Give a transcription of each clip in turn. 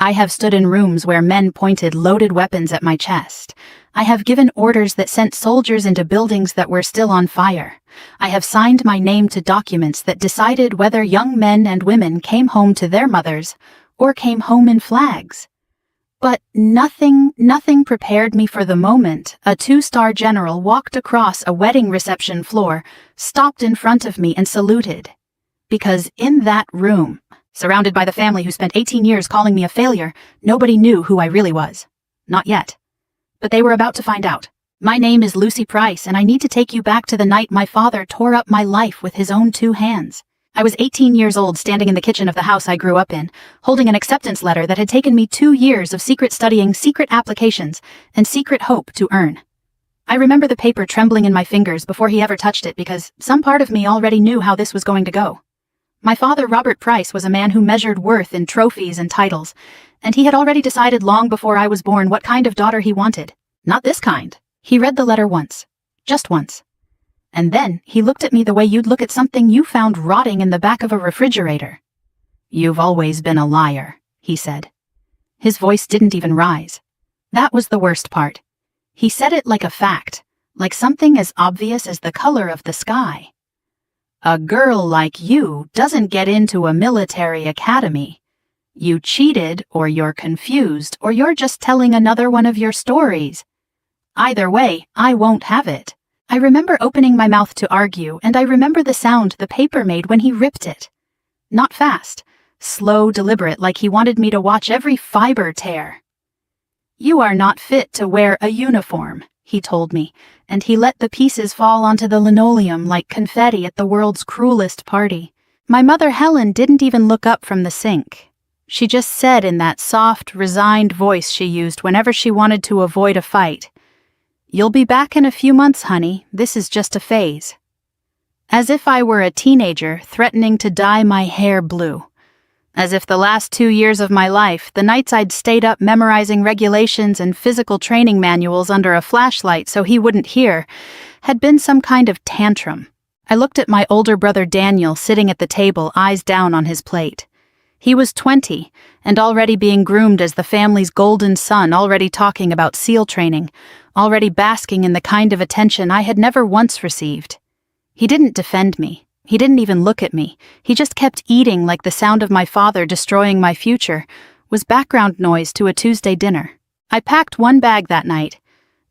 I have stood in rooms where men pointed loaded weapons at my chest. I have given orders that sent soldiers into buildings that were still on fire. I have signed my name to documents that decided whether young men and women came home to their mothers or came home in flags. But nothing prepared me for the moment a 2-star general walked across a wedding reception floor, stopped in front of me and saluted. Because in that room, surrounded by the family who spent 18 years calling me a failure, nobody knew who I really was. Not yet. But they were about to find out. My name is Lucy Price, and I need to take you back to the night my father tore up my life with his own 2 hands. I was 18 years old, standing in the kitchen of the house I grew up in, holding an acceptance letter that had taken me 2 years of secret studying, secret applications, and secret hope to earn. I remember the paper trembling in my fingers before he ever touched it because some part of me already knew how this was going to go. My father, Robert Price, was a man who measured worth in trophies and titles, and he had already decided long before I was born what kind of daughter he wanted. Not this kind. He read the letter once. Just once. And then he looked at me the way you'd look at something you found rotting in the back of a refrigerator. "You've always been a liar," he said. His voice didn't even rise. That was the worst part. He said it like a fact, like something as obvious as the color of the sky. "A girl like you doesn't get into a military academy. You cheated, or you're confused, or you're just telling another one of your stories. Either way, I won't have it." I remember opening my mouth to argue, and I remember the sound the paper made when he ripped it. Not fast, slow, deliberate, like he wanted me to watch every fiber tear. "You are not fit to wear a uniform," he told me, and he let the pieces fall onto the linoleum like confetti at the world's cruelest party. My mother Helen didn't even look up from the sink. She just said in that soft, resigned voice she used whenever she wanted to avoid a fight, "You'll be back in a few months, honey. This is just a phase." As if I were a teenager threatening to dye my hair blue. As if the last 2 years of my life, the nights I'd stayed up memorizing regulations and physical training manuals under a flashlight so he wouldn't hear, had been some kind of tantrum. I looked at my older brother Daniel sitting at the table, eyes down on his plate. He was 20, and already being groomed as the family's golden son, already talking about SEAL training, already basking in the kind of attention I had never once received. He didn't defend me. He didn't even look at me. He just kept eating like the sound of my father destroying my future was background noise to a Tuesday dinner. I packed 1 bag that night,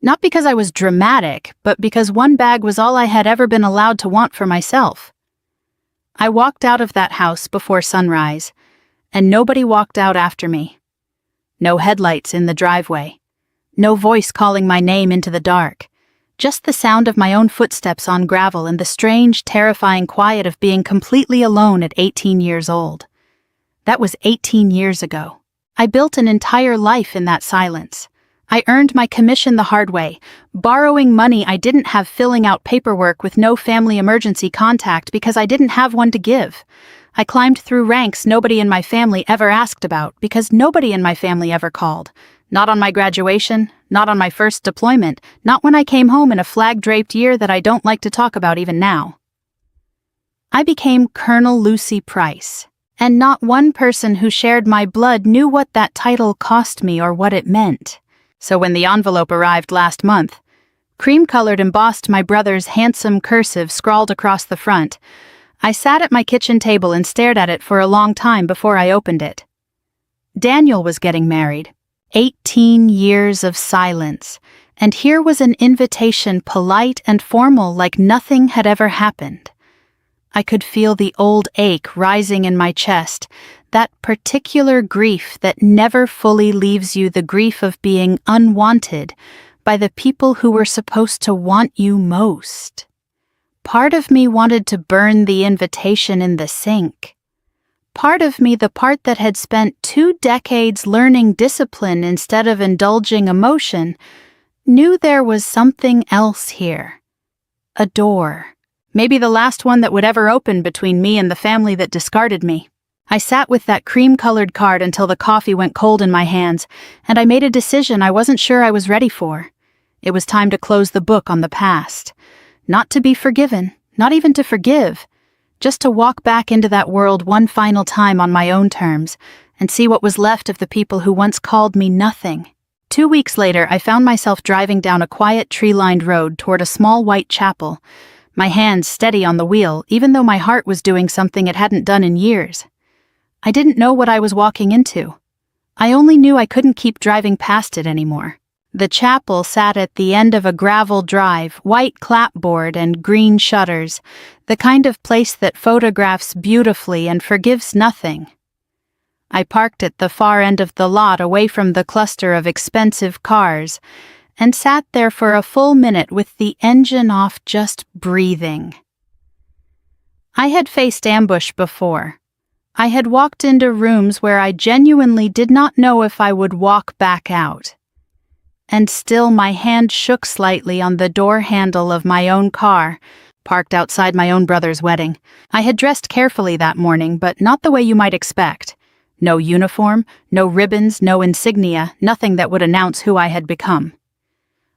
not because I was dramatic, but because 1 bag was all I had ever been allowed to want for myself. I walked out of that house before sunrise, and nobody walked out after me. No headlights in the driveway. No voice calling my name into the dark. Just the sound of my own footsteps on gravel and the strange, terrifying quiet of being completely alone at 18 years old. That was 18 years ago. I built an entire life in that silence. I earned my commission the hard way, borrowing money I didn't have, filling out paperwork with no family emergency contact because I didn't have one to give. I climbed through ranks nobody in my family ever asked about because nobody in my family ever called. Not on my graduation, not on my first deployment, not when I came home in a flag-draped year that I don't like to talk about even now. I became Colonel Lucy Price, and not one person who shared my blood knew what that title cost me or what it meant. So when the envelope arrived last month, cream-colored embossed my brother's handsome cursive scrawled across the front, I sat at my kitchen table and stared at it for a long time before I opened it. Daniel was getting married. 18 years of silence, and here was an invitation polite and formal like nothing had ever happened. I could feel the old ache rising in my chest, that particular grief that never fully leaves you, the grief of being unwanted by the people who were supposed to want you most. Part of me wanted to burn the invitation in the sink. Part of me, the part that had spent 2 decades learning discipline instead of indulging emotion, knew there was something else here. A door. Maybe the last one that would ever open between me and the family that discarded me. I sat with that cream-colored card until the coffee went cold in my hands, and I made a decision I wasn't sure I was ready for. It was time to close the book on the past. Not to be forgiven, not even to forgive. Just to walk back into that world one final time on my own terms, and see what was left of the people who once called me nothing. 2 weeks later, I found myself driving down a quiet tree-lined road toward a small white chapel, my hands steady on the wheel, even though my heart was doing something it hadn't done in years. I didn't know what I was walking into. I only knew I couldn't keep driving past it anymore. The chapel sat at the end of a gravel drive, white clapboard and green shutters, the kind of place that photographs beautifully and forgives nothing. I parked at the far end of the lot away from the cluster of expensive cars, and sat there for a full minute with the engine off, just breathing. I had faced ambush before. I had walked into rooms where I genuinely did not know if I would walk back out. And still my hand shook slightly on the door handle of my own car, parked outside my own brother's wedding. I had dressed carefully that morning, but not the way you might expect. No uniform, no ribbons, no insignia, nothing that would announce who I had become.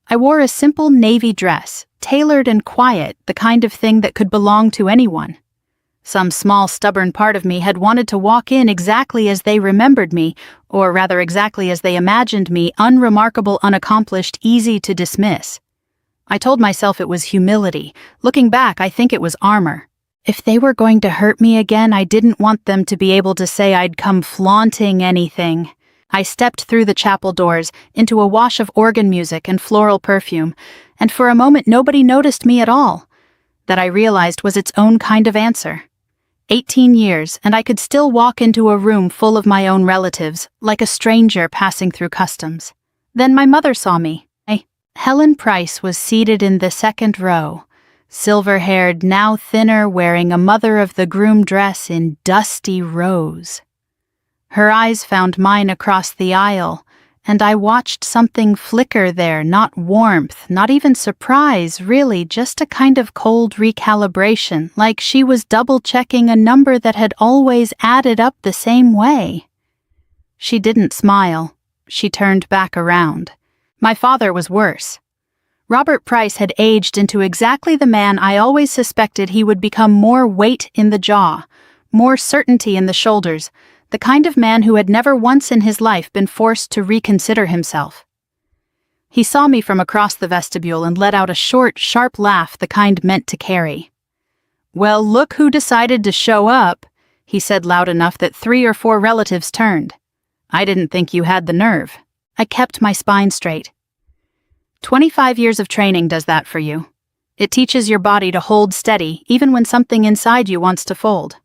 I wore a simple navy dress, tailored and quiet, the kind of thing that could belong to anyone. Some small, stubborn part of me had wanted to walk in exactly as they remembered me, or rather exactly as they imagined me, unremarkable, unaccomplished, easy to dismiss. I told myself it was humility. Looking back, I think it was armor. If they were going to hurt me again, I didn't want them to be able to say I'd come flaunting anything. I stepped through the chapel doors, into a wash of organ music and floral perfume, and for a moment nobody noticed me at all. That I realized was its own kind of answer. 18 years, and I could still walk into a room full of my own relatives, like a stranger passing through customs. Then my mother saw me. Helen Price was seated in the second row, silver-haired, now thinner, wearing a mother-of-the-groom dress in dusty rose. Her eyes found mine across the aisle, and I watched something flicker there, not warmth, not even surprise, really, just a kind of cold recalibration, like she was double-checking a number that had always added up the same way. She didn't smile. She turned back around. My father was worse. Robert Price had aged into exactly the man I always suspected he would become: more weight in the jaw, more certainty in the shoulders, the kind of man who had never once in his life been forced to reconsider himself. He saw me from across the vestibule and let out a short, sharp laugh, the kind meant to carry. "Well, look who decided to show up," he said loud enough that 3 or 4 relatives turned. "I didn't think you had the nerve." I kept my spine straight. 25 years of training does that for you. It teaches your body to hold steady, even when something inside you wants to fold.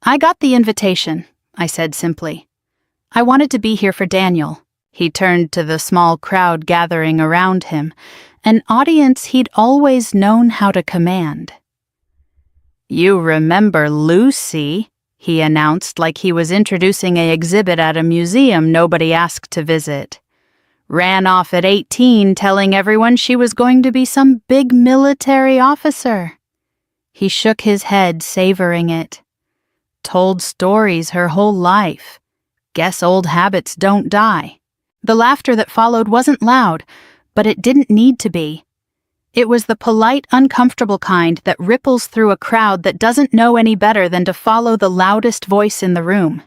"I got the invitation," I said simply. "I wanted to be here for Daniel." He turned to the small crowd gathering around him, an audience he'd always known how to command. "You remember Lucy," he announced like he was introducing an exhibit at a museum nobody asked to visit. "Ran off at 18 telling everyone she was going to be some big military officer." He shook his head, savoring it. "Told stories her whole life. Guess old habits don't die." The laughter that followed wasn't loud, but it didn't need to be. It was the polite, uncomfortable kind that ripples through a crowd that doesn't know any better than to follow the loudest voice in the room.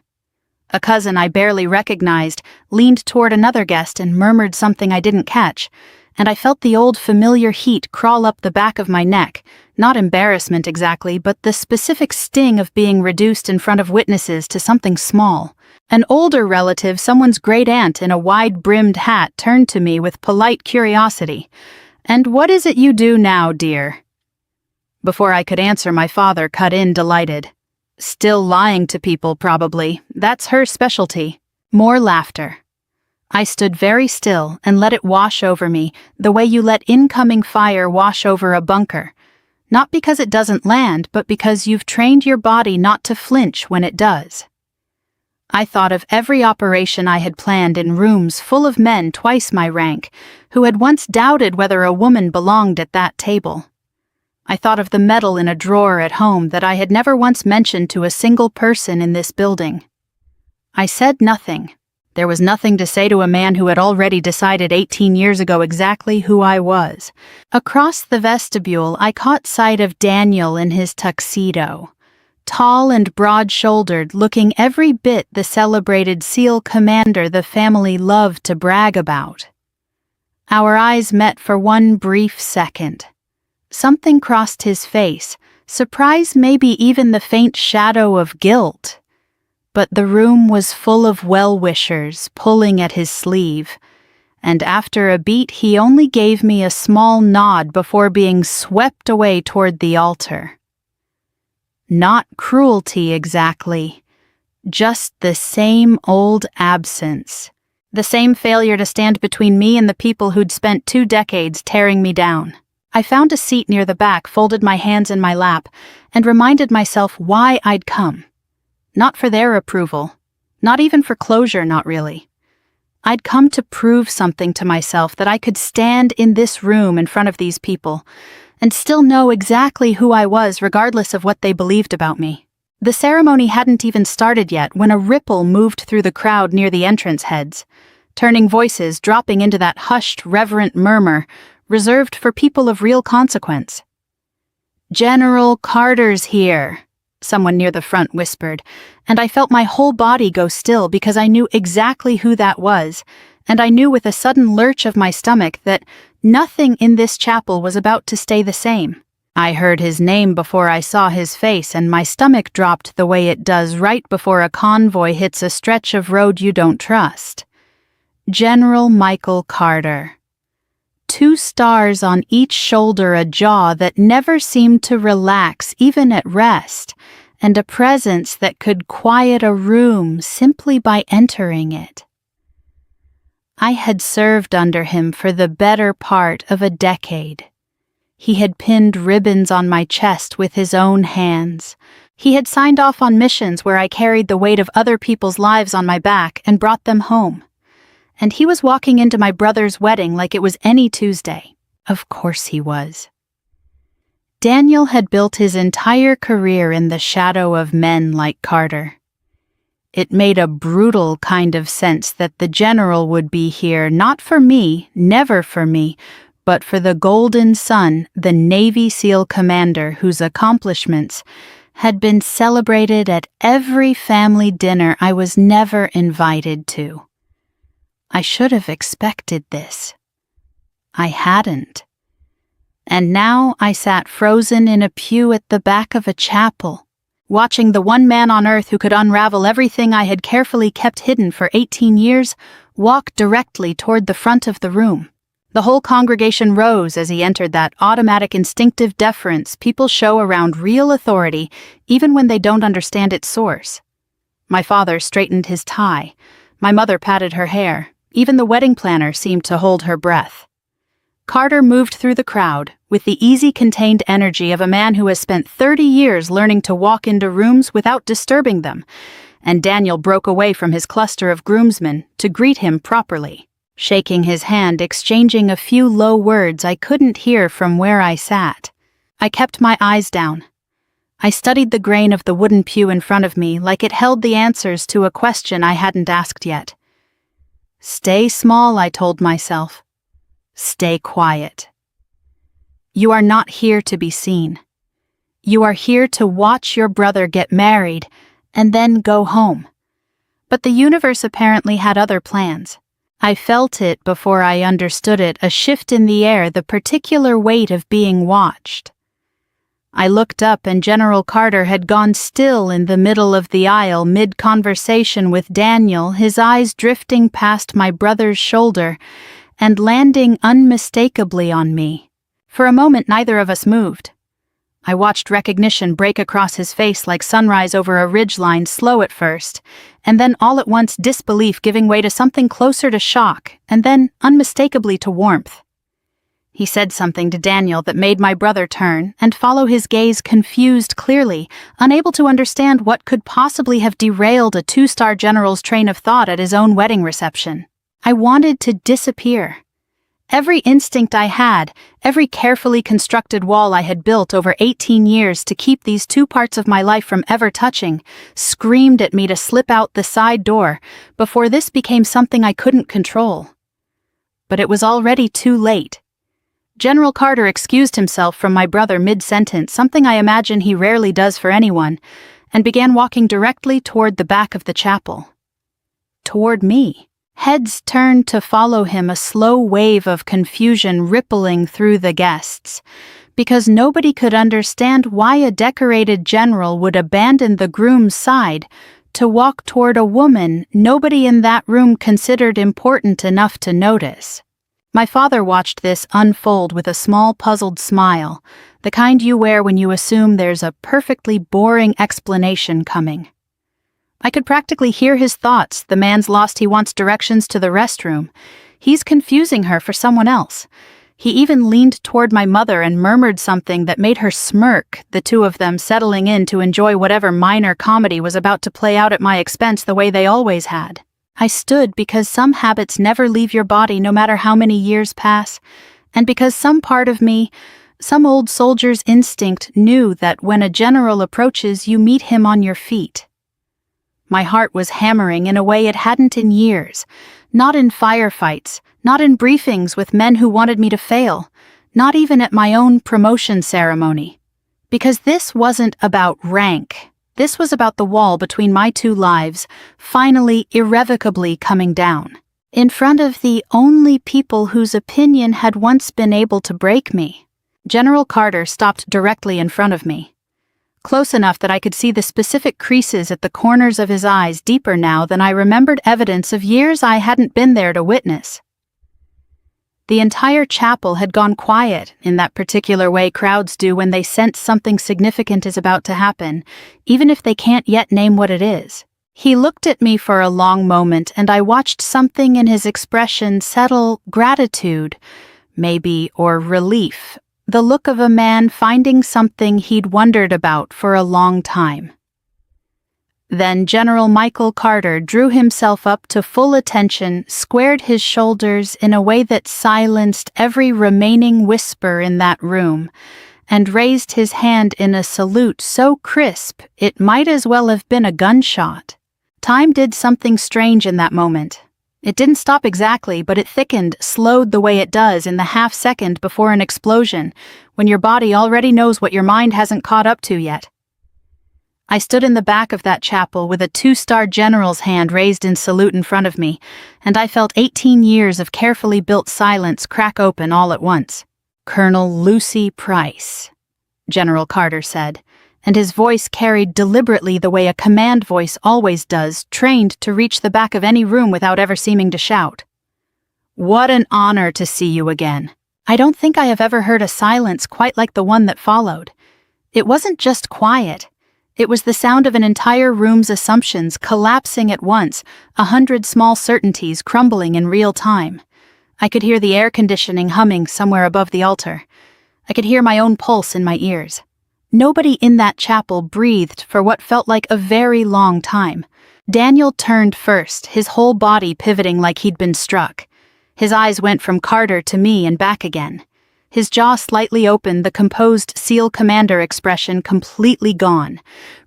A cousin I barely recognized leaned toward another guest and murmured something I didn't catch, and I felt the old familiar heat crawl up the back of my neck, not embarrassment exactly, but the specific sting of being reduced in front of witnesses to something small. An older relative, someone's great aunt in a wide-brimmed hat, turned to me with polite curiosity. "And what is it you do now, dear?" Before I could answer, my father cut in, delighted. "Still lying to people, probably. That's her specialty." More laughter. I stood very still and let it wash over me, the way you let incoming fire wash over a bunker. Not because it doesn't land, but because you've trained your body not to flinch when it does. I thought of every operation I had planned in rooms full of men twice my rank, who had once doubted whether a woman belonged at that table. I thought of the medal in a drawer at home that I had never once mentioned to a single person in this building. I said nothing. There was nothing to say to a man who had already decided 18 years ago exactly who I was. Across the vestibule, I caught sight of Daniel in his tuxedo. tall and broad-shouldered, looking every bit the celebrated SEAL commander the family loved to brag about. Our eyes met for one brief second. Something crossed his face, surprise, maybe even the faint shadow of guilt. But the room was full of well-wishers pulling at his sleeve, and after a beat he only gave me a small nod before being swept away toward the altar. Not cruelty exactly, just the same old absence, the same failure to stand between me and the people who'd spent 2 decades tearing me down. I found a seat near the back, folded my hands in my lap, and reminded myself why I'd come. Not for their approval, not even for closure, not really. I'd come to prove something to myself, that I could stand in this room in front of these people and still know exactly who I was regardless of what they believed about me. The ceremony hadn't even started yet when a ripple moved through the crowd near the entrance heads, turning voices, dropping into that hushed, reverent murmur reserved for people of real consequence. "General Carter's here," someone near the front whispered, and I felt my whole body go still because I knew exactly who that was, and I knew with a sudden lurch of my stomach that nothing in this chapel was about to stay the same. I heard his name before I saw his face, and my stomach dropped the way it does right before a convoy hits a stretch of road you don't trust. General Michael Carter. 2 stars on each shoulder, a jaw that never seemed to relax even at rest, and a presence that could quiet a room simply by entering it. I had served under him for the better part of a decade. He had pinned ribbons on my chest with his own hands. He had signed off on missions where I carried the weight of other people's lives on my back and brought them home. And he was walking into my brother's wedding like it was any Tuesday. Of course he was. Daniel had built his entire career in the shadow of men like Carter. It made a brutal kind of sense that the general would be here, not for me, never for me, but for the Golden Son, the Navy SEAL commander whose accomplishments had been celebrated at every family dinner I was never invited to. I should have expected this. I hadn't. And now I sat frozen in a pew at the back of a chapel, watching the one man on earth who could unravel everything I had carefully kept hidden for 18 years walk directly toward the front of the room. The whole congregation rose as he entered, that automatic instinctive deference people show around real authority even when they don't understand its source. My father straightened his tie. My mother patted her hair. Even the wedding planner seemed to hold her breath. Carter moved through the crowd with the easy, contained energy of a man who has spent 30 years learning to walk into rooms without disturbing them, and Daniel broke away from his cluster of groomsmen to greet him properly, shaking his hand, exchanging a few low words I couldn't hear from where I sat. I kept my eyes down. I studied the grain of the wooden pew in front of me like it held the answers to a question I hadn't asked yet. Stay small, I told myself. Stay quiet. You are not here to be seen. You are here to watch your brother get married and then go home. But the universe apparently had other plans. I felt it before I understood it, a shift in the air, the particular weight of being watched. I looked up and General Carter had gone still in the middle of the aisle, mid-conversation with Daniel, his eyes drifting past my brother's shoulder and landing unmistakably on me. For a moment, neither of us moved. I watched recognition break across his face like sunrise over a ridgeline, slow at first, and then all at once disbelief giving way to something closer to shock, and then unmistakably to warmth. He said something to Daniel that made my brother turn and follow his gaze, confused clearly, unable to understand what could possibly have derailed a 2-star general's train of thought at his own wedding reception. I wanted to disappear. Every instinct I had, every carefully constructed wall I had built over 18 years to keep these 2 parts of my life from ever touching, screamed at me to slip out the side door before this became something I couldn't control. But it was already too late. General Carter excused himself from my brother mid-sentence, something I imagine he rarely does for anyone, and began walking directly toward the back of the chapel. Toward me. Heads turned to follow him, a slow wave of confusion rippling through the guests, because nobody could understand why a decorated general would abandon the groom's side to walk toward a woman nobody in that room considered important enough to notice. My father watched this unfold with a small puzzled smile, the kind you wear when you assume there's a perfectly boring explanation coming. I could practically hear his thoughts. The man's lost. He wants directions to the restroom. He's confusing her for someone else. He even leaned toward my mother and murmured something that made her smirk, the two of them settling in to enjoy whatever minor comedy was about to play out at my expense the way they always had. I stood because some habits never leave your body no matter how many years pass, and because some part of me, some old soldier's instinct, knew that when a general approaches, you meet him on your feet. My heart was hammering in a way it hadn't in years, not in firefights, not in briefings with men who wanted me to fail, not even at my own promotion ceremony. Because this wasn't about rank. This was about the wall between my two lives, finally, irrevocably coming down. In front of the only people whose opinion had once been able to break me. General Carter stopped directly in front of me. Close enough that I could see the specific creases at the corners of his eyes deeper now than I remembered evidence of years I hadn't been there to witness. The entire chapel had gone quiet in that particular way crowds do when they sense something significant is about to happen, even if they can't yet name what it is. He looked at me for a long moment, and I watched something in his expression settle: gratitude, maybe, or relief. The look of a man finding something he'd wondered about for a long time. Then General Michael Carter drew himself up to full attention, squared his shoulders in a way that silenced every remaining whisper in that room, and raised his hand in a salute so crisp it might as well have been a gunshot. Time did something strange in that moment. It didn't stop exactly, but it thickened, slowed the way it does in the half second before an explosion, when your body already knows what your mind hasn't caught up to yet. I stood in the back of that chapel with a 2-star general's hand raised in salute in front of me, and I felt 18 years of carefully built silence crack open all at once. "Colonel Lucy Price," General Carter said, and his voice carried deliberately the way a command voice always does, trained to reach the back of any room without ever seeming to shout. "What an honor to see you again." I don't think I have ever heard a silence quite like the one that followed. It wasn't just quiet. It was the sound of an entire room's assumptions collapsing at once, 100 small certainties crumbling in real time. I could hear the air conditioning humming somewhere above the altar. I could hear my own pulse in my ears. Nobody in that chapel breathed for what felt like a very long time. Daniel turned first, his whole body pivoting like he'd been struck. His eyes went from Carter to me and back again. His jaw slightly open, the composed SEAL commander expression completely gone,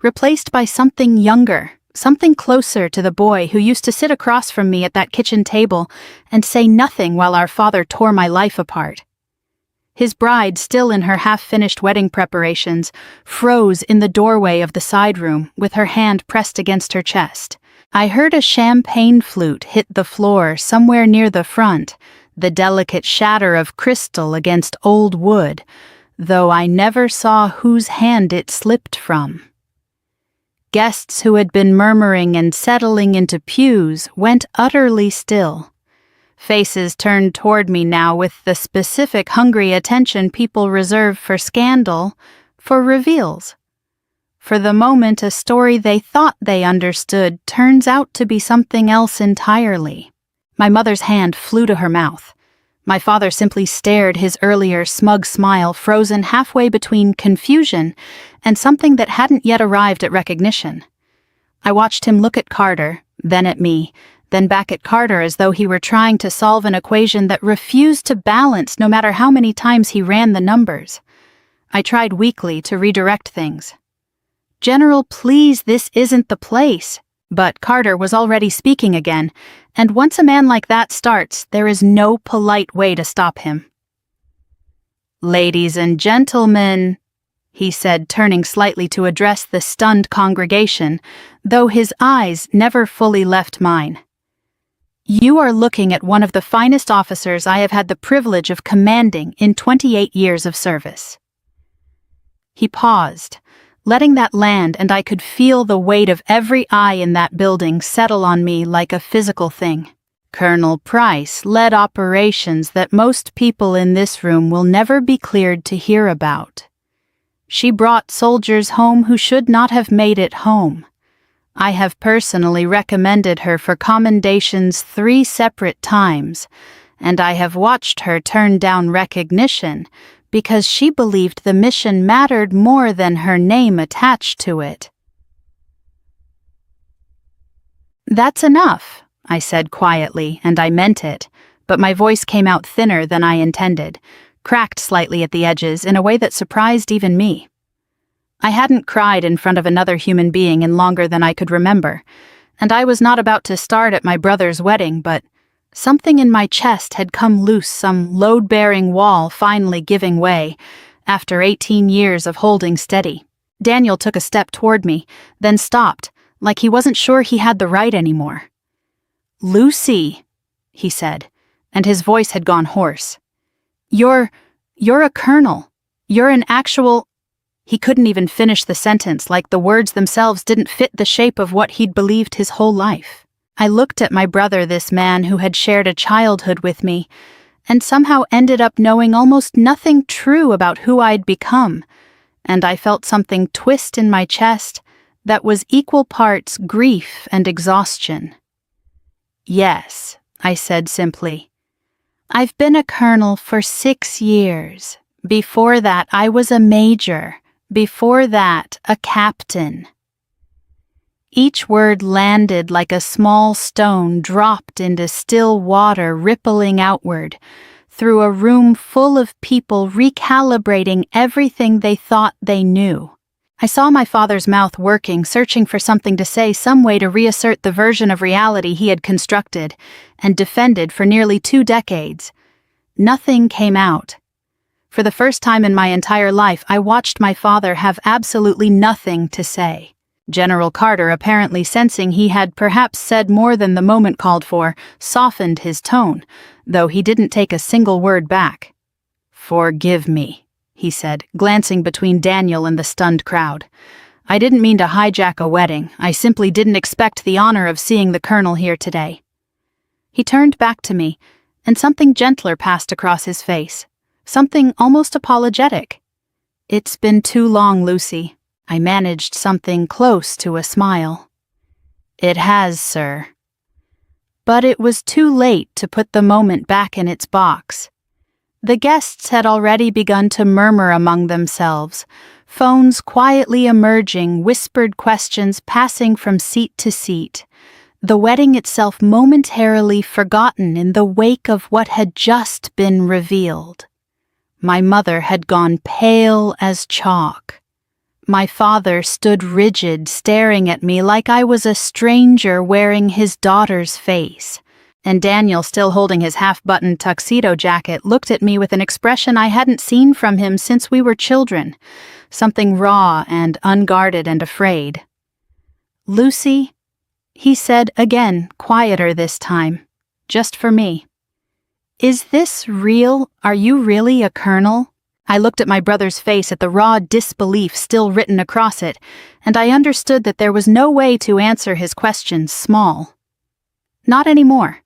replaced by something younger, something closer to the boy who used to sit across from me at that kitchen table and say nothing while our father tore my life apart. His bride, still in her half-finished wedding preparations, froze in the doorway of the side room with her hand pressed against her chest. I heard a champagne flute hit the floor somewhere near the front, the delicate shatter of crystal against old wood, though I never saw whose hand it slipped from. Guests who had been murmuring and settling into pews went utterly still. Faces turned toward me now with the specific hungry attention people reserve for scandal, for reveals. For the moment, a story they thought they understood turns out to be something else entirely. My mother's hand flew to her mouth. My father simply stared, his earlier smug smile frozen halfway between confusion and something that hadn't yet arrived at recognition. I watched him look at Carter, then at me, then back at Carter as though he were trying to solve an equation that refused to balance no matter how many times he ran the numbers. I tried weakly to redirect things. "General, please, this isn't the place." But Carter was already speaking again, and once a man like that starts, there is no polite way to stop him. "Ladies and gentlemen," he said, turning slightly to address the stunned congregation, though his eyes never fully left mine. You are looking at one of the finest officers I have had the privilege of commanding in 28 years of service. He paused, letting that land, and I could feel the weight of every eye in that building settle on me like a physical thing. Colonel Price led operations that most people in this room will never be cleared to hear about. She brought soldiers home who should not have made it home. I have personally recommended her for commendations 3 separate times, and I have watched her turn down recognition because she believed the mission mattered more than her name attached to it. That's enough, I said quietly, and I meant it, but my voice came out thinner than I intended, cracked slightly at the edges in a way that surprised even me. I hadn't cried in front of another human being in longer than I could remember, and I was not about to start at my brother's wedding, but something in my chest had come loose, some load-bearing wall finally giving way, after 18 years of holding steady. Daniel took a step toward me, then stopped, like he wasn't sure he had the right anymore. "Lucy," he said, and his voice had gone hoarse. You're a colonel. You're an actual—" He couldn't even finish the sentence, like the words themselves didn't fit the shape of what he'd believed his whole life. I looked at my brother, this man who had shared a childhood with me, and somehow ended up knowing almost nothing true about who I'd become, and I felt something twist in my chest that was equal parts grief and exhaustion. "Yes," I said simply. "I've been a colonel for 6 years. Before that, I was a major. Before that, a captain." Each word landed like a small stone dropped into still water rippling outward, through a room full of people recalibrating everything they thought they knew. I saw my father's mouth working, searching for something to say, some way to reassert the version of reality he had constructed and defended for nearly 2 decades. Nothing came out. For the first time in my entire life, I watched my father have absolutely nothing to say. General Carter, apparently sensing he had perhaps said more than the moment called for, softened his tone, though he didn't take a single word back. "Forgive me," he said, glancing between Daniel and the stunned crowd. "I didn't mean to hijack a wedding. I simply didn't expect the honor of seeing the colonel here today." He turned back to me, and something gentler passed across his face, something almost apologetic. "It's been too long, Lucy." I managed something close to a smile. "It has, sir." But it was too late to put the moment back in its box. The guests had already begun to murmur among themselves, phones quietly emerging, whispered questions passing from seat to seat, the wedding itself momentarily forgotten in the wake of what had just been revealed. My mother had gone pale as chalk. My father stood rigid, staring at me like I was a stranger wearing his daughter's face, and Daniel, still holding his half-buttoned tuxedo jacket, looked at me with an expression I hadn't seen from him since we were children, something raw and unguarded and afraid. "Lucy," he said again, quieter this time, just for me. "Is this real? Are you really a colonel?" I looked at my brother's face at the raw disbelief still written across it, and I understood that there was no way to answer his question small. Not anymore.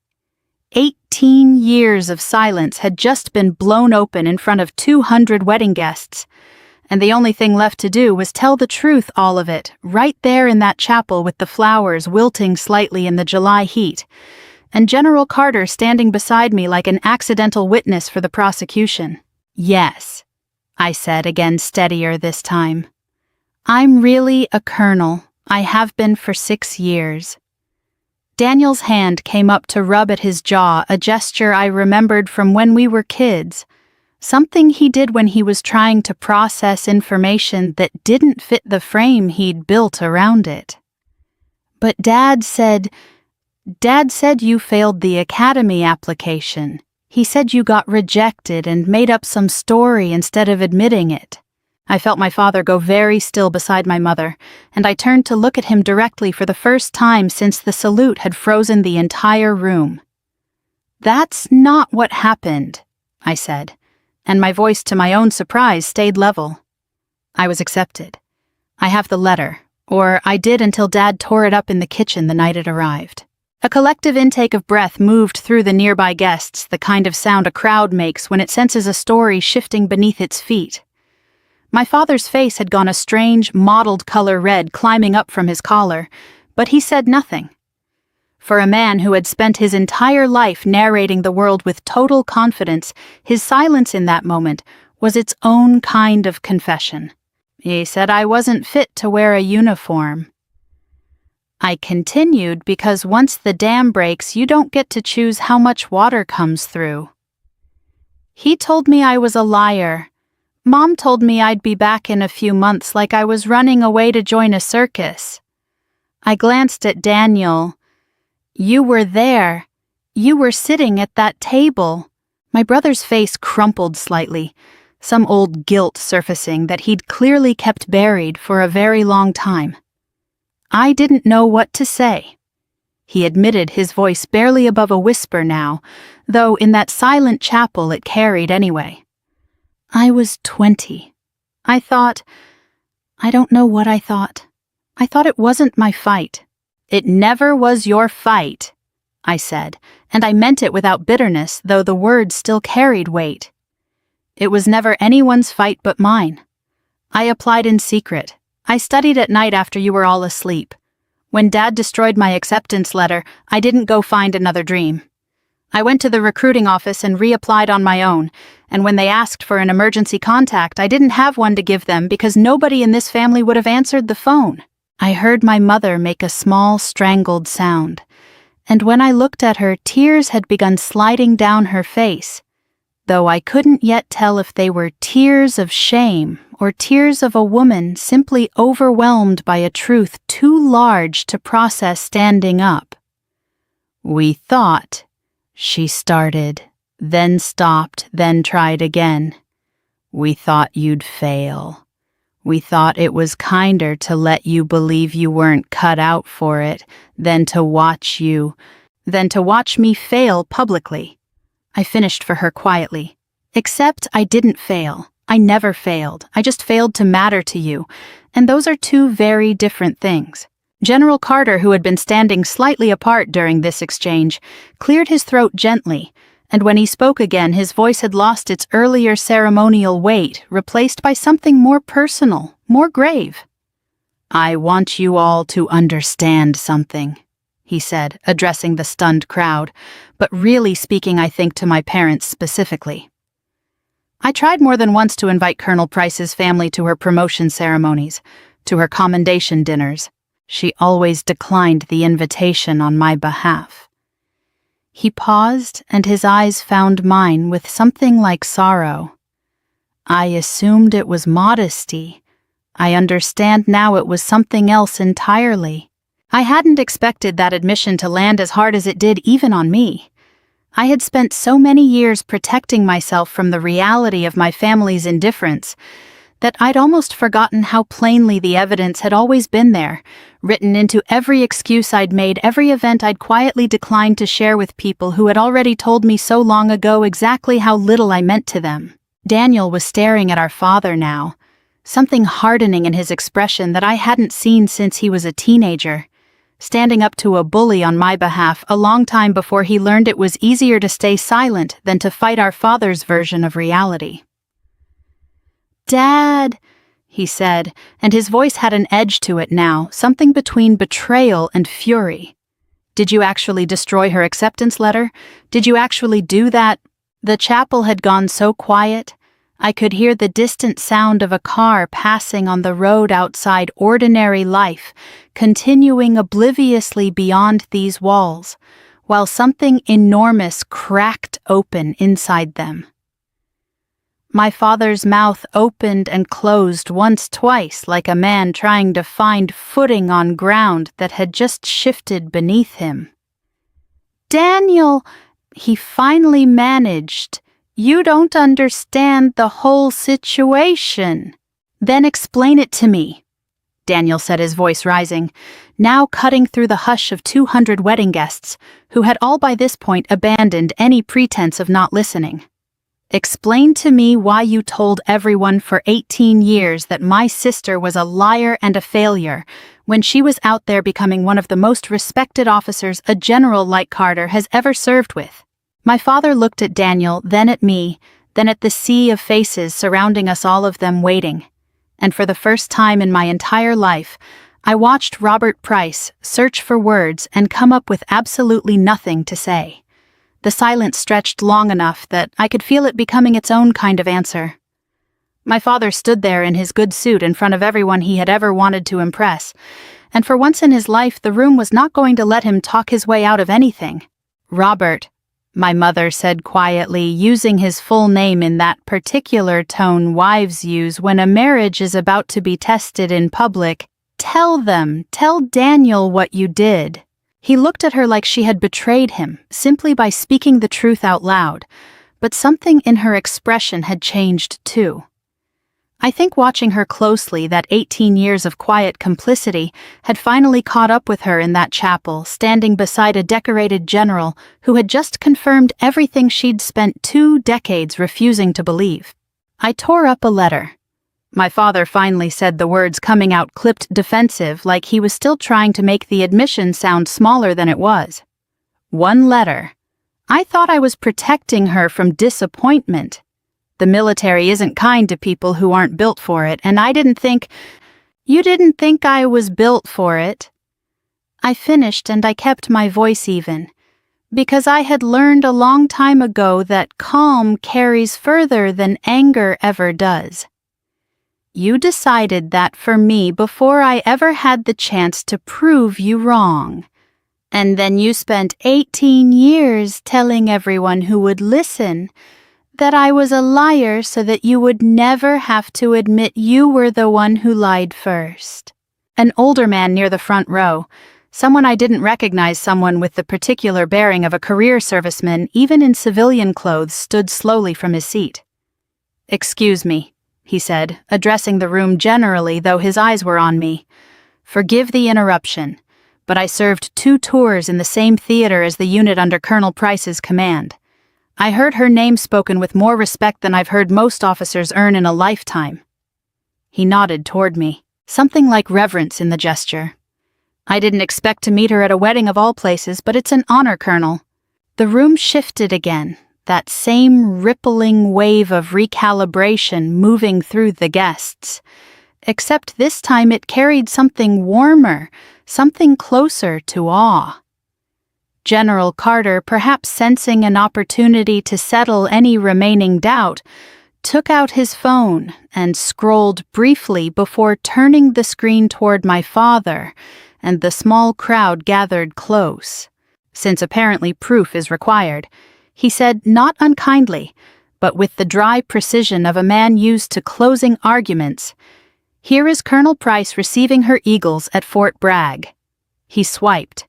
18 years of silence had just been blown open in front of 200 wedding guests, and the only thing left to do was tell the truth, all of it, right there in that chapel with the flowers wilting slightly in the July heat, and General Carter standing beside me like an accidental witness for the prosecution. "Yes," I said, again steadier this time. "I'm really a colonel. I have been for 6 years. Daniel's hand came up to rub at his jaw, a gesture I remembered from when we were kids, something he did when he was trying to process information that didn't fit the frame he'd built around it. "But Dad said you failed the academy application. He said you got rejected and made up some story instead of admitting it." I felt my father go very still beside my mother, and I turned to look at him directly for the first time since the salute had frozen the entire room. "That's not what happened," I said, and my voice, to my own surprise, stayed level. I was accepted. I have the letter, or I did until Dad tore it up in the kitchen the night it arrived. A collective intake of breath moved through the nearby guests, the kind of sound a crowd makes when it senses a story shifting beneath its feet. My father's face had gone a strange, mottled color red climbing up from his collar, but he said nothing. For a man who had spent his entire life narrating the world with total confidence, his silence in that moment was its own kind of confession. He said I wasn't fit to wear a uniform. I continued because once the dam breaks, you don't get to choose how much water comes through. He told me I was a liar. Mom told me I'd be back in a few months like I was running away to join a circus. I glanced at Daniel. You were there. You were sitting at that table. My brother's face crumpled slightly, some old guilt surfacing that he'd clearly kept buried for a very long time. I didn't know what to say. He admitted, his voice barely above a whisper now, though in that silent chapel it carried anyway. I was 20. I don't know what I thought. I thought it wasn't my fight. It never was your fight, I said, and I meant it without bitterness, though the words still carried weight. It was never anyone's fight but mine. I applied in secret. I studied at night after you were all asleep. When Dad destroyed my acceptance letter, I didn't go find another dream. I went to the recruiting office and reapplied on my own, and when they asked for an emergency contact, I didn't have one to give them because nobody in this family would have answered the phone. I heard my mother make a small, strangled sound, and when I looked at her, tears had begun sliding down her face, though I couldn't yet tell if they were tears of shame or tears of a woman simply overwhelmed by a truth too large to process standing up. We thought, she started, then stopped, then tried again. We thought you'd fail. We thought it was kinder to let you believe you weren't cut out for it than to watch me fail publicly. I finished for her quietly. Except I didn't fail. I never failed. I just failed to matter to you, and those are two very different things. General Carter, who had been standing slightly apart during this exchange, cleared his throat gently, and when he spoke again, his voice had lost its earlier ceremonial weight, replaced by something more personal, more grave. I want you all to understand something, he said, addressing the stunned crowd, but really speaking, I think, to my parents specifically. I tried more than once to invite Colonel Price's family to her promotion ceremonies, to her commendation dinners. She always declined the invitation on my behalf. He paused, and his eyes found mine with something like sorrow. I assumed it was modesty. I understand now it was something else entirely. I hadn't expected that admission to land as hard as it did even on me. I had spent so many years protecting myself from the reality of my family's indifference that I'd almost forgotten how plainly the evidence had always been there, written into every excuse I'd made, every event I'd quietly declined to share with people who had already told me so long ago exactly how little I meant to them. Daniel was staring at our father now, something hardening in his expression that I hadn't seen since he was a teenager, standing up to a bully on my behalf a long time before he learned it was easier to stay silent than to fight our father's version of reality. "Dad," he said, and his voice had an edge to it now, something between betrayal and fury. "Did you actually destroy her acceptance letter? Did you actually do that?" The chapel had gone so quiet, I could hear the distant sound of a car passing on the road outside ordinary life, continuing obliviously beyond these walls, while something enormous cracked open inside them. My father's mouth opened and closed twice like a man trying to find footing on ground that had just shifted beneath him. "Daniel," he finally managed, "you don't understand the whole situation." "Then explain it to me," Daniel said, his voice rising, now cutting through the hush of 200 wedding guests, who had all by this point abandoned any pretense of not listening. "Explain to me why you told everyone for 18 years that my sister was a liar and a failure, when she was out there becoming one of the most respected officers a general like Carter has ever served with." My father looked at Daniel, then at me, then at the sea of faces surrounding us, all of them waiting. And for the first time in my entire life, I watched Robert Price search for words and come up with absolutely nothing to say. The silence stretched long enough that I could feel it becoming its own kind of answer. My father stood there in his good suit in front of everyone he had ever wanted to impress, and for once in his life the room was not going to let him talk his way out of anything. "Robert," my mother said quietly, using his full name in that particular tone wives use when a marriage is about to be tested in public, "tell Daniel what you did." He looked at her like she had betrayed him, simply by speaking the truth out loud, but something in her expression had changed too. I think watching her closely, that 18 years of quiet complicity had finally caught up with her in that chapel, standing beside a decorated general who had just confirmed everything she'd spent 2 decades refusing to believe. I tore up a letter. My father finally said the words coming out clipped defensive, like he was still trying to make the admission sound smaller than it was. One letter. I thought I was protecting her from disappointment. The military isn't kind to people who aren't built for it, and I didn't think... "You didn't think I was built for it?" I finished, and I kept my voice even, because I had learned a long time ago that calm carries further than anger ever does. You decided that for me before I ever had the chance to prove you wrong. And then you spent 18 years telling everyone who would listen that I was a liar so that you would never have to admit you were the one who lied first. An older man near the front row, someone I didn't recognize, someone with the particular bearing of a career serviceman, even in civilian clothes, stood slowly from his seat. "Excuse me," he said, addressing the room generally, though his eyes were on me. "Forgive the interruption, but I served 2 tours in the same theater as the unit under Colonel Price's command. I heard her name spoken with more respect than I've heard most officers earn in a lifetime." He nodded toward me, something like reverence in the gesture. "I didn't expect to meet her at a wedding of all places, but it's an honor, Colonel." The room shifted again, that same rippling wave of recalibration moving through the guests. Except this time it carried something warmer, something closer to awe. General Carter, perhaps sensing an opportunity to settle any remaining doubt, took out his phone and scrolled briefly before turning the screen toward my father, and the small crowd gathered close. Since apparently proof is required, he said, not unkindly, but with the dry precision of a man used to closing arguments, "Here is Colonel Price receiving her Eagles at Fort Bragg." He swiped.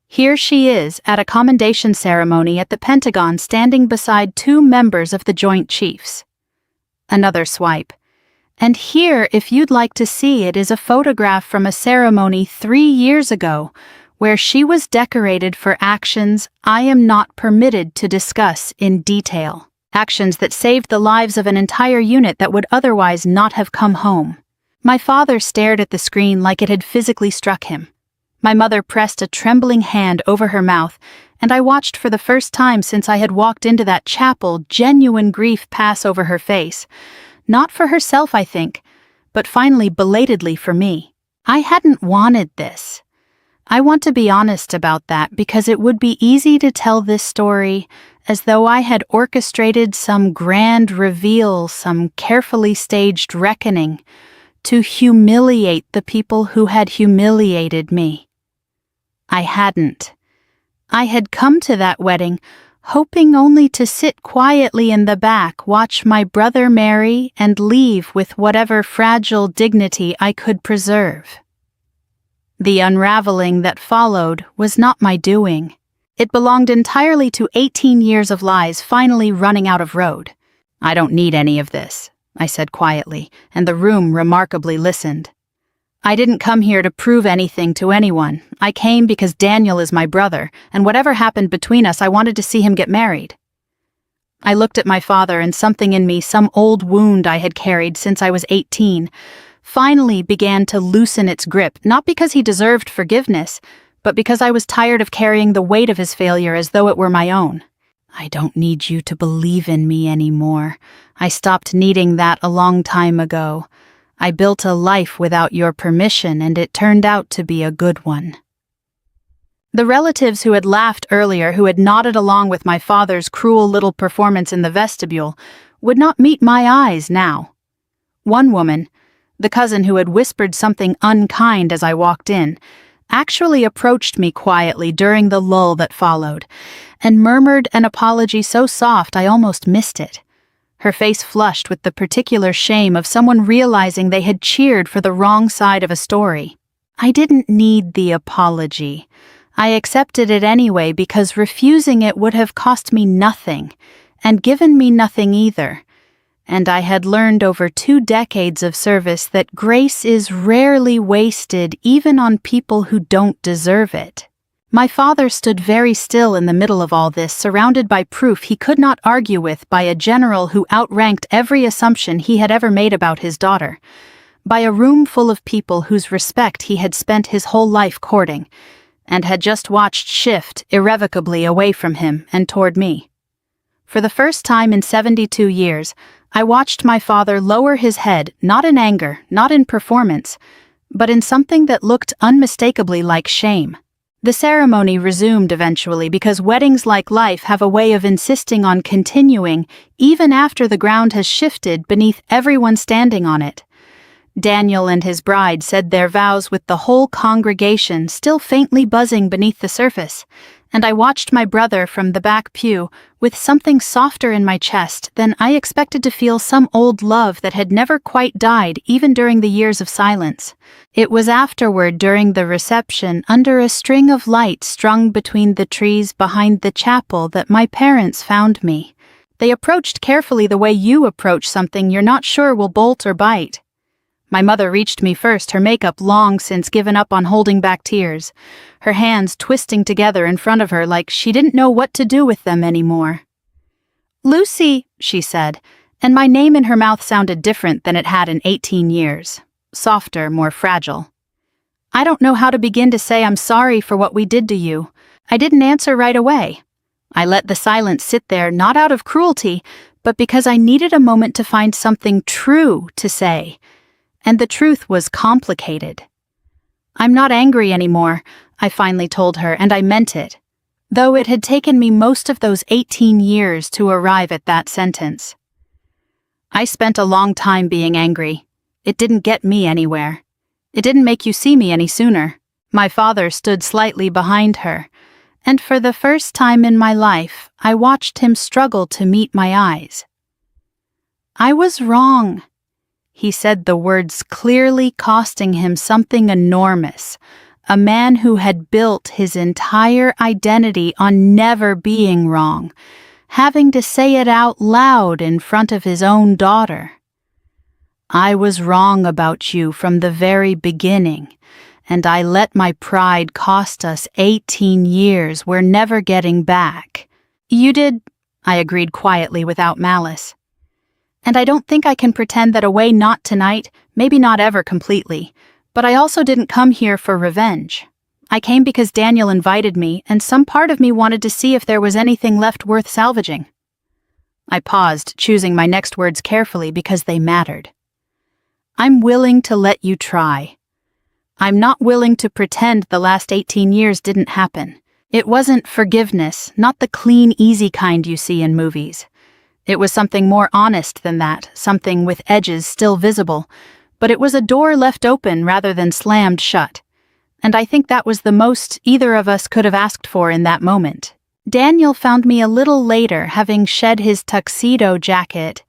"Here she is at a commendation ceremony at the Pentagon, standing beside 2 members of the Joint Chiefs." Another swipe. "And here, if you'd like to see it, is a photograph from a ceremony 3 years ago, where she was decorated for actions I am not permitted to discuss in detail. Actions that saved the lives of an entire unit that would otherwise not have come home." My father stared at the screen like it had physically struck him. My mother pressed a trembling hand over her mouth, and I watched for the first time since I had walked into that chapel genuine grief pass over her face. Not for herself, I think, but finally belatedly for me. I hadn't wanted this. I want to be honest about that, because it would be easy to tell this story as though I had orchestrated some grand reveal, some carefully staged reckoning, to humiliate the people who had humiliated me. I hadn't. I had come to that wedding hoping only to sit quietly in the back, watch my brother marry, and leave with whatever fragile dignity I could preserve. The unraveling that followed was not my doing. It belonged entirely to 18 years of lies finally running out of road. "I don't need any of this," I said quietly, and the room remarkably listened. "I didn't come here to prove anything to anyone. I came because Daniel is my brother, and whatever happened between us, I wanted to see him get married." I looked at my father, and something in me, some old wound I had carried since I was 18, finally began to loosen its grip, not because he deserved forgiveness, but because I was tired of carrying the weight of his failure as though it were my own. "I don't need you to believe in me anymore. I stopped needing that a long time ago. I built a life without your permission, and it turned out to be a good one." The relatives who had laughed earlier, who had nodded along with my father's cruel little performance in the vestibule, would not meet my eyes now. One woman, the cousin who had whispered something unkind as I walked in, actually approached me quietly during the lull that followed, and murmured an apology so soft I almost missed it. Her face flushed with the particular shame of someone realizing they had cheered for the wrong side of a story. I didn't need the apology. I accepted it anyway because refusing it would have cost me nothing, and given me nothing either. And I had learned over 2 decades of service that grace is rarely wasted even on people who don't deserve it. My father stood very still in the middle of all this, surrounded by proof he could not argue with by a general who outranked every assumption he had ever made about his daughter, by a room full of people whose respect he had spent his whole life courting, and had just watched shift irrevocably away from him and toward me. For the first time in 72 years, I watched my father lower his head, not in anger, not in performance, but in something that looked unmistakably like shame. The ceremony resumed eventually because weddings, like life, have a way of insisting on continuing even after the ground has shifted beneath everyone standing on it. Daniel and his bride said their vows with the whole congregation still faintly buzzing beneath the surface, and I watched my brother from the back pew with something softer in my chest than I expected to feel, some old love that had never quite died even during the years of silence. It was afterward, during the reception, under a string of lights strung between the trees behind the chapel, that my parents found me. They approached carefully the way you approach something you're not sure will bolt or bite. My mother reached me first, her makeup long since given up on holding back tears, her hands twisting together in front of her like she didn't know what to do with them anymore. "Lucy," she said, and my name in her mouth sounded different than it had in 18 years, softer, more fragile. "I don't know how to begin to say I'm sorry for what we did to you. I didn't answer right away. I let the silence sit there, not out of cruelty, but because I needed a moment to find something true to say. And the truth was complicated. I'm not angry anymore," I finally told her, and I meant it, though it had taken me most of those 18 years to arrive at that sentence. I spent a long time being angry. It didn't get me anywhere. It didn't make you see me any sooner. My father stood slightly behind her, and for the first time in my life, I watched him struggle to meet my eyes. "I was wrong." He said the words clearly costing him something enormous, a man who had built his entire identity on never being wrong, having to say it out loud in front of his own daughter. "I was wrong about you from the very beginning, and I let my pride cost us 18 years we're never getting back." "You did," I agreed quietly without malice. "And I don't think I can pretend that away, not tonight, maybe not ever completely, but I also didn't come here for revenge. I came because Daniel invited me, and some part of me wanted to see if there was anything left worth salvaging." I paused, choosing my next words carefully because they mattered. "I'm willing to let you try. I'm not willing to pretend the last 18 years didn't happen. It wasn't forgiveness, not the clean, easy kind you see in movies. It was something more honest than that, something with edges still visible, but it was a door left open rather than slammed shut. And I think that was the most either of us could have asked for in that moment. Daniel found me a little later, having shed his tuxedo jacket,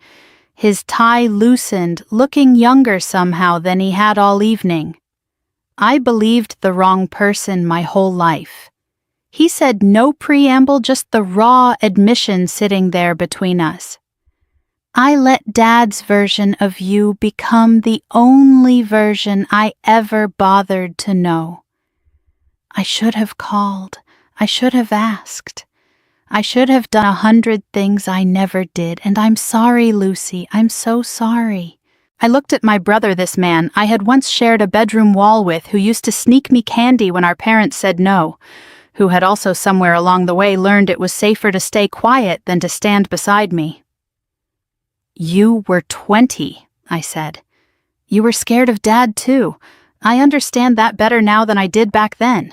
his tie loosened, looking younger somehow than he had all evening. I believed the wrong person my whole life. He said no preamble, just the raw admission sitting there between us. I let Dad's version of you become the only version I ever bothered to know. I should have called. I should have asked. I should have done 100 things I never did, and I'm sorry, Lucy. I'm so sorry. I looked at my brother, this man I had once shared a bedroom wall with, who used to sneak me candy when our parents said no, who had also somewhere along the way learned it was safer to stay quiet than to stand beside me. You were 20, I said. You were scared of Dad too. I understand that better now than I did back then.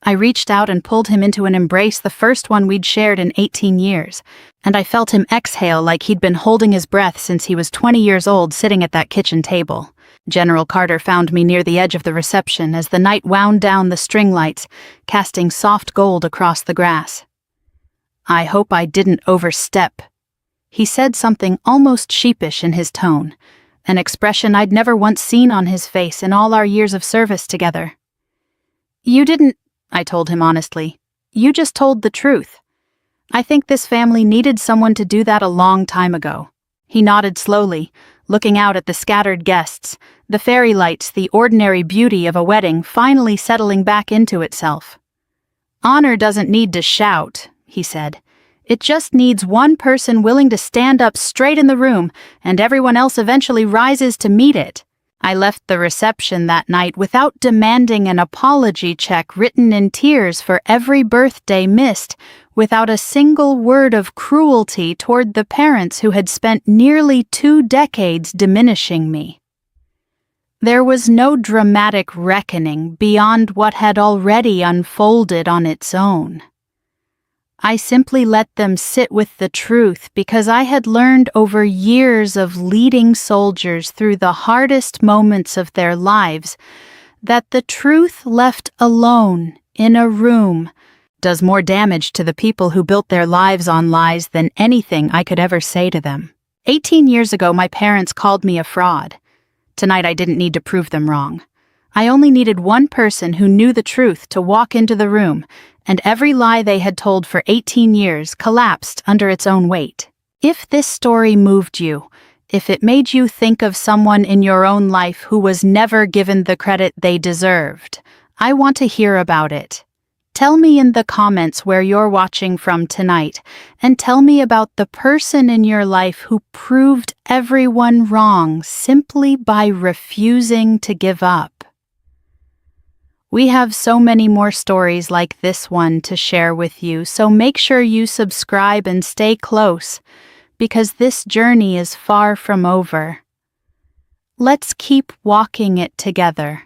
I reached out and pulled him into an embrace, the first one we'd shared in 18 years, and I felt him exhale like he'd been holding his breath since he was 20 years old, sitting at that kitchen table. General Carter found me near the edge of the reception as the night wound down the string lights, casting soft gold across the grass. I hope I didn't overstep. He said something almost sheepish in his tone, an expression I'd never once seen on his face in all our years of service together. You didn't, I told him honestly. You just told the truth. I think this family needed someone to do that a long time ago. He nodded slowly, looking out at the scattered guests, the fairy lights, the ordinary beauty of a wedding finally settling back into itself. Honor doesn't need to shout, he said. It just needs one person willing to stand up straight in the room, and everyone else eventually rises to meet it. I left the reception that night without demanding an apology check written in tears for every birthday missed, without a single word of cruelty toward the parents who had spent nearly 2 decades diminishing me. There was no dramatic reckoning beyond what had already unfolded on its own. I simply let them sit with the truth because I had learned over years of leading soldiers through the hardest moments of their lives that the truth left alone in a room does more damage to the people who built their lives on lies than anything I could ever say to them. 18 years ago, my parents called me a fraud. Tonight, I didn't need to prove them wrong. I only needed one person who knew the truth to walk into the room, and every lie they had told for 18 years collapsed under its own weight. If this story moved you, if it made you think of someone in your own life who was never given the credit they deserved, I want to hear about it. Tell me in the comments where you're watching from tonight, and tell me about the person in your life who proved everyone wrong simply by refusing to give up. We have so many more stories like this one to share with you, so make sure you subscribe and stay close, because this journey is far from over. Let's keep walking it together.